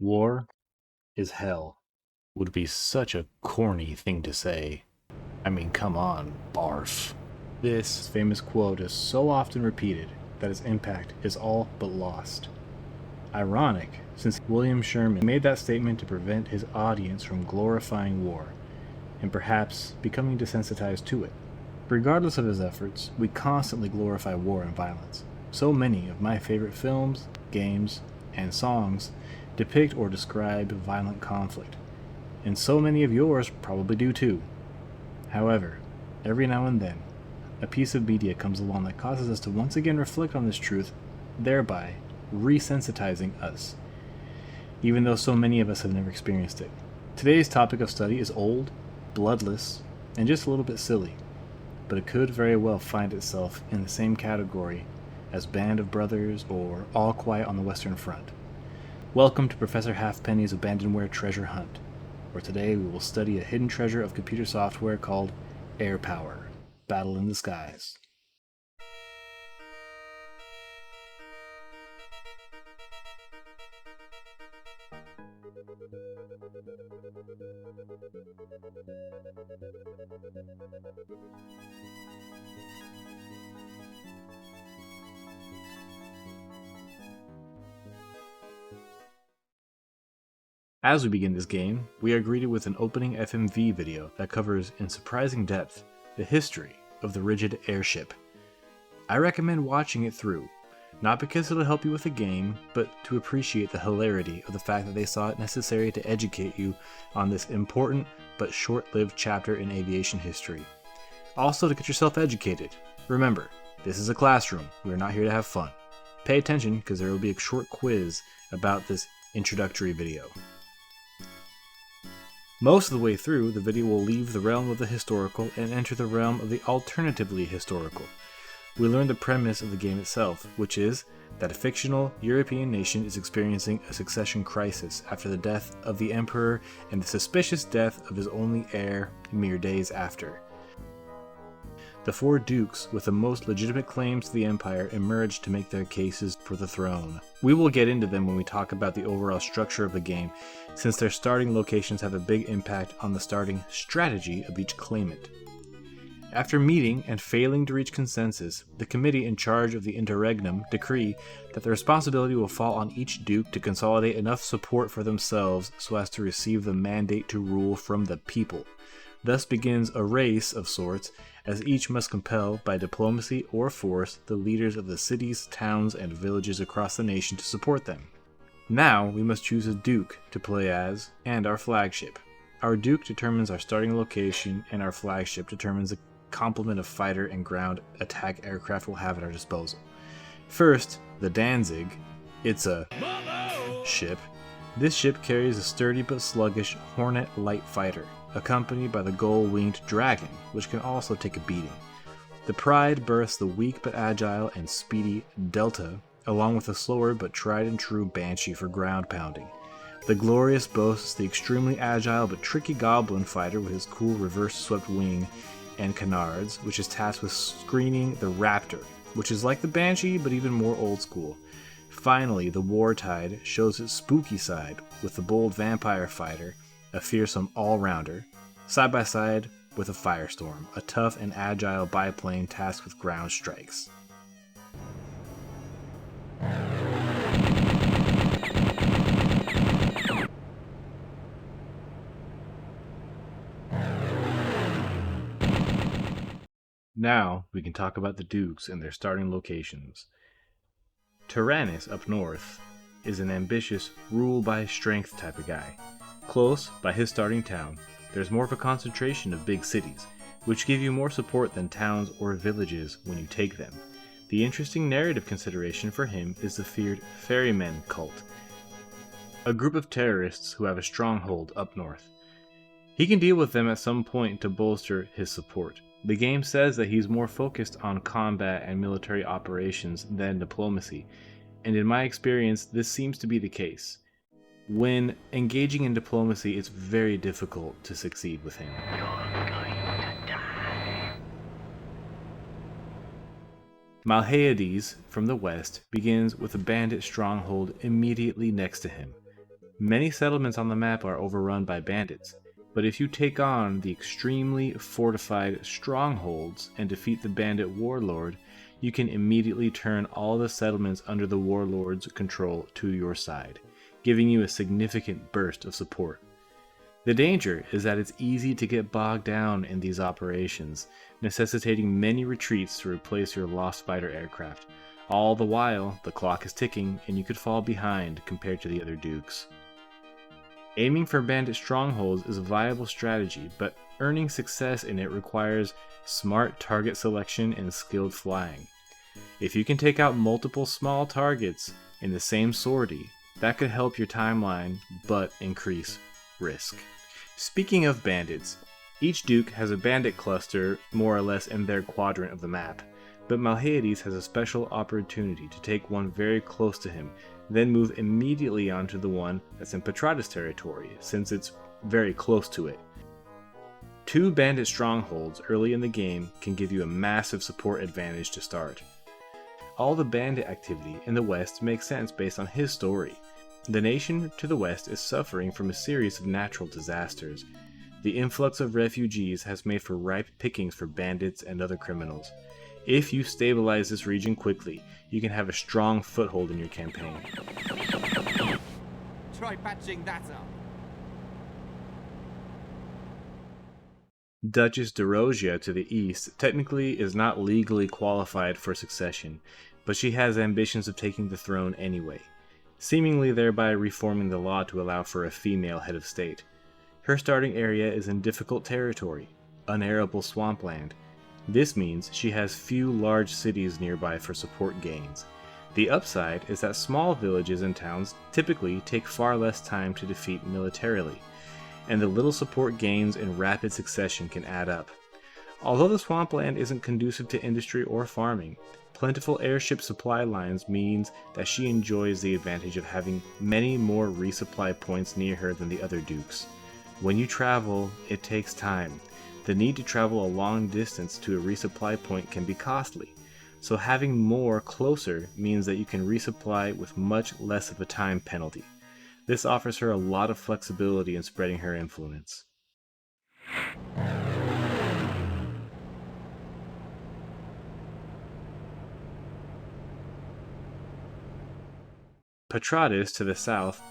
War is hell would be such a corny thing to say. I mean, come on, barf. This famous quote is so often repeated that its impact is all but lost. Ironic, since William Sherman made that statement to prevent his audience from glorifying war, and perhaps becoming desensitized to it. Regardless of his efforts, we constantly glorify war and violence. So many of my favorite films, games, and songs depict or describe violent conflict, and so many of yours probably do too. However, every now and then, a piece of media comes along that causes us to once again reflect on this truth, thereby resensitizing us, even though so many of us have never experienced it. Today's topic of study is old, bloodless, and just a little bit silly, but it could very well find itself in the same category as Band of Brothers or All Quiet on the Western Front. Welcome to Professor Halfpenny's Abandonware Treasure Hunt, where today we will study a hidden treasure of computer software called Air Power, Battle in the Skies. As we begin this game, we are greeted with an opening FMV video that covers in surprising depth the history of the rigid airship. I recommend watching it through, not because it'll help you with the game, but to appreciate the hilarity of the fact that they saw it necessary to educate you on this important but short-lived chapter in aviation history. Also to get yourself educated. Remember, this is a classroom, we are not here to have fun. Pay attention because there will be a short quiz about this introductory video. Most of the way through, the video will leave the realm of the historical and enter the realm of the alternatively historical. We learn the premise of the game itself, which is that a fictional European nation is experiencing a succession crisis after the death of the emperor and the suspicious death of his only heir mere days after. The four dukes with the most legitimate claims to the empire emerge to make their cases for the throne. We will get into them when we talk about the overall structure of the game, since their starting locations have a big impact on the starting strategy of each claimant. After meeting and failing to reach consensus, the committee in charge of the interregnum decree that the responsibility will fall on each duke to consolidate enough support for themselves so as to receive the mandate to rule from the people. Thus begins a race of sorts, as each must compel, by diplomacy or force, the leaders of the cities, towns, and villages across the nation to support them. Now we must choose a duke to play as, and our flagship. Our duke determines our starting location, and our flagship determines the complement of fighter and ground attack aircraft we'll have at our disposal. First, the Danzig. It's a ship. This ship carries a sturdy but sluggish Hornet light fighter, accompanied by the gull-winged Dragon, which can also take a beating. The Pride berths the weak but agile and speedy Delta, along with the slower but tried-and-true Banshee for ground pounding. The Glorious boasts the extremely agile but tricky Goblin fighter with his cool reverse-swept wing and canards, which is tasked with screening the Raptor, which is like the Banshee but even more old-school. Finally, the Wartide shows its spooky side with the bold Vampire fighter, a fearsome all-rounder, side by side with a Firestorm, a tough and agile biplane tasked with ground strikes. Now we can talk about the dukes and their starting locations. Tyrannus up north is an ambitious, rule-by-strength type of guy. Close, by his starting town, there's more of a concentration of big cities, which give you more support than towns or villages when you take them. The interesting narrative consideration for him is the feared Ferrymen cult, a group of terrorists who have a stronghold up north. He can deal with them at some point to bolster his support. The game says that he's more focused on combat and military operations than diplomacy, and in my experience, this seems to be the case. When engaging in diplomacy, it's very difficult to succeed with him. You're going to die. Malhaides from the west begins with a bandit stronghold immediately next to him. Many settlements on the map are overrun by bandits, but if you take on the extremely fortified strongholds and defeat the bandit warlord, you can immediately turn all the settlements under the warlord's control to your side, giving you a significant burst of support. The danger is that it's easy to get bogged down in these operations, necessitating many retreats to replace your lost fighter aircraft. All the while, the clock is ticking and you could fall behind compared to the other dukes. Aiming for bandit strongholds is a viable strategy, but earning success in it requires smart target selection and skilled flying. If you can take out multiple small targets in the same sortie, that could help your timeline, but increase risk. Speaking of bandits, each duke has a bandit cluster more or less in their quadrant of the map, but Malhades has a special opportunity to take one very close to him, then move immediately onto the one that's in Petratus territory, since it's very close to it. 2 bandit strongholds early in the game can give you a massive support advantage to start. All the bandit activity in the west makes sense based on his story. The nation to the west is suffering from a series of natural disasters. The influx of refugees has made for ripe pickings for bandits and other criminals. If you stabilize this region quickly, you can have a strong foothold in your campaign. Try patching that up. Duchess Dorosia to the east technically is not legally qualified for succession, but she has ambitions of taking the throne anyway, seemingly thereby reforming the law to allow for a female head of state. Her starting area is in difficult territory, unarable swampland. This means she has few large cities nearby for support gains. The upside is that small villages and towns typically take far less time to defeat militarily, and the little support gains in rapid succession can add up. Although the swampland isn't conducive to industry or farming, plentiful airship supply lines means that she enjoys the advantage of having many more resupply points near her than the other dukes. When you travel, it takes time. The need to travel a long distance to a resupply point can be costly, so having more closer means that you can resupply with much less of a time penalty. This offers her a lot of flexibility in spreading her influence. Petratus to the south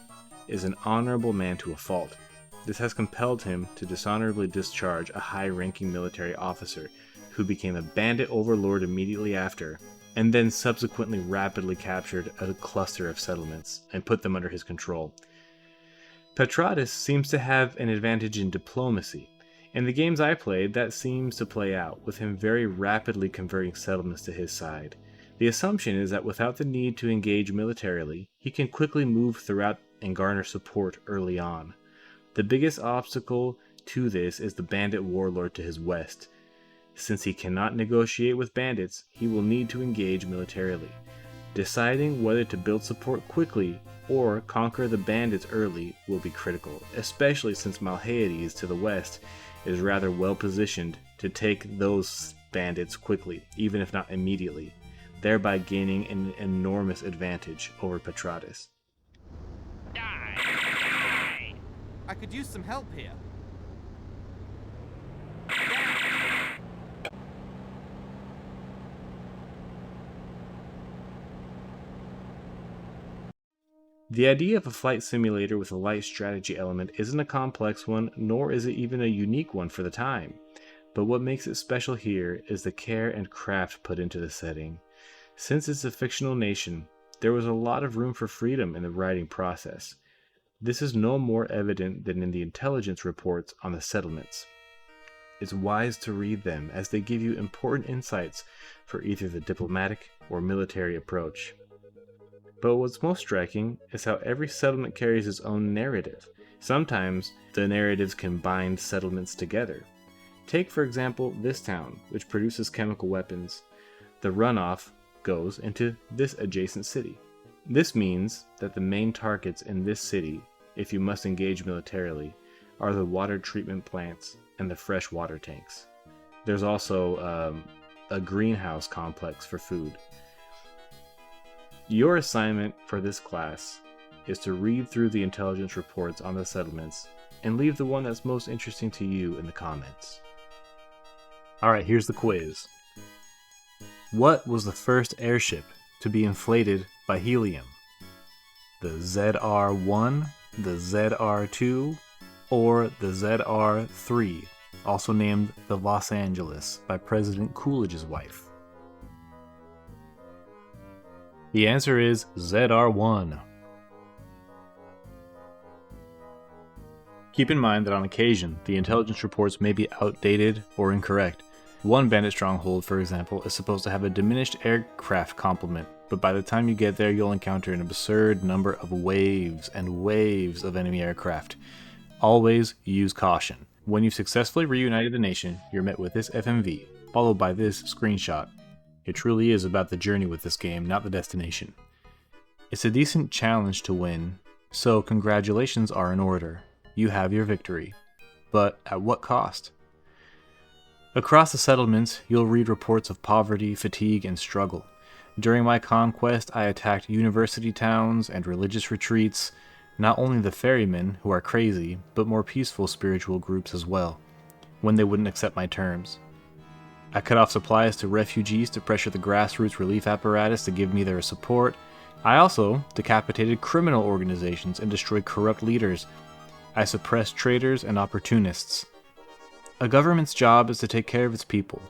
is an honorable man to a fault. This has compelled him to dishonorably discharge a high-ranking military officer who became a bandit overlord immediately after, and then subsequently rapidly captured a cluster of settlements and put them under his control. Petratus seems to have an advantage in diplomacy. In the games I played, that seems to play out, with him very rapidly converting settlements to his side. The assumption is that without the need to engage militarily, he can quickly move throughout and garner support early on. The biggest obstacle to this is the bandit warlord to his west. Since he cannot negotiate with bandits, he will need to engage militarily. Deciding whether to build support quickly or conquer the bandits early will be critical, especially since Malhades to the west is rather well positioned to take those bandits quickly, even if not immediately, thereby gaining an enormous advantage over Petratus. I could use some help here. The idea of a flight simulator with a light strategy element isn't a complex one, nor is it even a unique one for the time. But what makes it special here is the care and craft put into the setting. Since it's a fictional nation, there was a lot of room for freedom in the writing process. This is no more evident than in the intelligence reports on the settlements. It's wise to read them as they give you important insights for either the diplomatic or military approach. But what's most striking is how every settlement carries its own narrative. Sometimes the narratives can bind settlements together. Take for example this town, which produces chemical weapons. The runoff goes into this adjacent city. This means that the main targets in this city, if you must engage militarily, are the water treatment plants and the fresh water tanks. There's also a greenhouse complex for food. Your assignment for this class is to read through the intelligence reports on the settlements and leave the one that's most interesting to you in the comments. Alright, here's the quiz. What was the first airship to be inflated by helium? The ZR-1, the ZR-2, or the ZR-3, also named the Los Angeles by President Coolidge's wife? The answer is ZR-1. Keep in mind that on occasion, the intelligence reports may be outdated or incorrect. One bandit stronghold, for example, is supposed to have a diminished aircraft complement, but by the time you get there, you'll encounter an absurd number of waves and waves of enemy aircraft. Always use caution. When you've successfully reunited the nation, you're met with this FMV, followed by this screenshot. It truly is about the journey with this game, not the destination. It's a decent challenge to win, so congratulations are in order. You have your victory. But at what cost? Across the settlements, you'll read reports of poverty, fatigue, and struggle. During my conquest, I attacked university towns and religious retreats, not only the ferrymen, who are crazy, but more peaceful spiritual groups as well, when they wouldn't accept my terms. I cut off supplies to refugees to pressure the grassroots relief apparatus to give me their support. I also decapitated criminal organizations and destroyed corrupt leaders. I suppressed traitors and opportunists. A government's job is to take care of its people.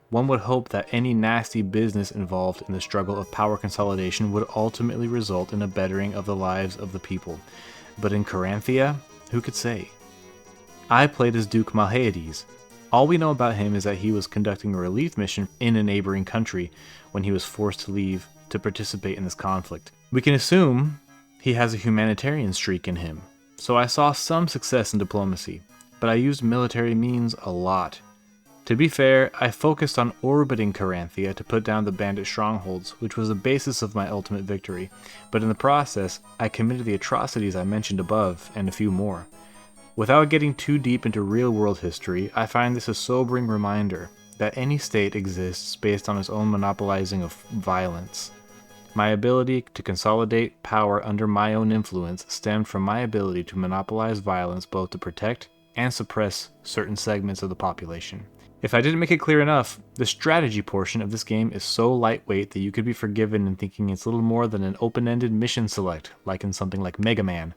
One would hope that any nasty business involved in the struggle of power consolidation would ultimately result in a bettering of the lives of the people. But in Caranthea, who could say? I played as Duke Malhaides. All we know about him is that he was conducting a relief mission in a neighboring country when he was forced to leave to participate in this conflict. We can assume he has a humanitarian streak in him, so I saw some success in diplomacy, but I used military means a lot. To be fair, I focused on orbiting Caranthea to put down the bandit strongholds, which was the basis of my ultimate victory, but in the process, I committed the atrocities I mentioned above, and a few more. Without getting too deep into real-world history, I find this a sobering reminder that any state exists based on its own monopolizing of violence. My ability to consolidate power under my own influence stemmed from my ability to monopolize violence both to protect and suppress certain segments of the population. If I didn't make it clear enough, the strategy portion of this game is so lightweight that you could be forgiven in thinking it's little more than an open-ended mission select, like in something like Mega Man.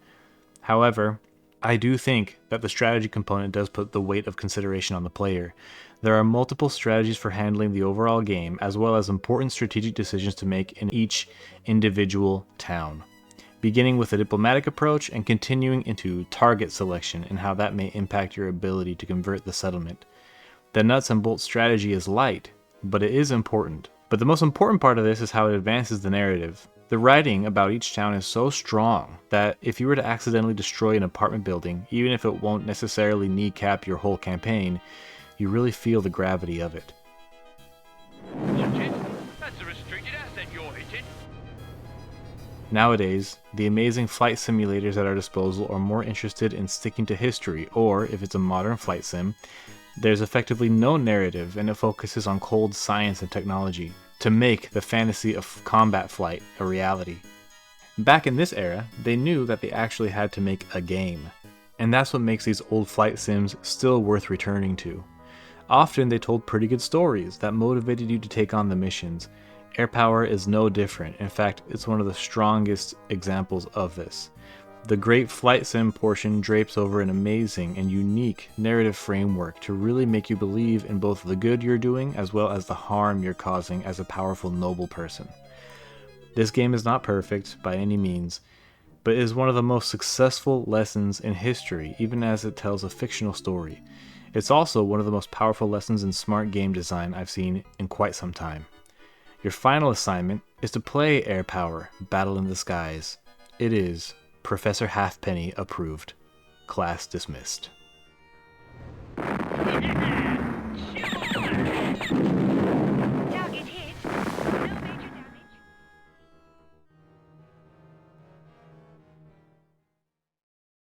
However, I do think that the strategy component does put the weight of consideration on the player. There are multiple strategies for handling the overall game, as well as important strategic decisions to make in each individual town, beginning with a diplomatic approach and continuing into target selection and how that may impact your ability to convert the settlement. The nuts and bolts strategy is light, but it is important. But the most important part of this is how it advances the narrative. The writing about each town is so strong that if you were to accidentally destroy an apartment building, even if it won't necessarily kneecap your whole campaign, you really feel the gravity of it. Watch it. That's a restricted asset you're hitting. Nowadays, the amazing flight simulators at our disposal are more interested in sticking to history, or if it's a modern flight sim, there's effectively no narrative and it focuses on cold science and technology to make the fantasy of combat flight a reality. Back in this era, they knew that they actually had to make a game, and that's what makes these old flight sims still worth returning to. Often they told pretty good stories that motivated you to take on the missions. Air Power is no different. In fact, it's one of the strongest examples of this. The great flight sim portion drapes over an amazing and unique narrative framework to really make you believe in both the good you're doing as well as the harm you're causing as a powerful, noble person. This game is not perfect by any means, but it is one of the most successful lessons in history, even as it tells a fictional story. It's also one of the most powerful lessons in smart game design I've seen in quite some time. Your final assignment is to play Air Power Battle in the Skies. It is Professor Halfpenny approved. Class dismissed. Look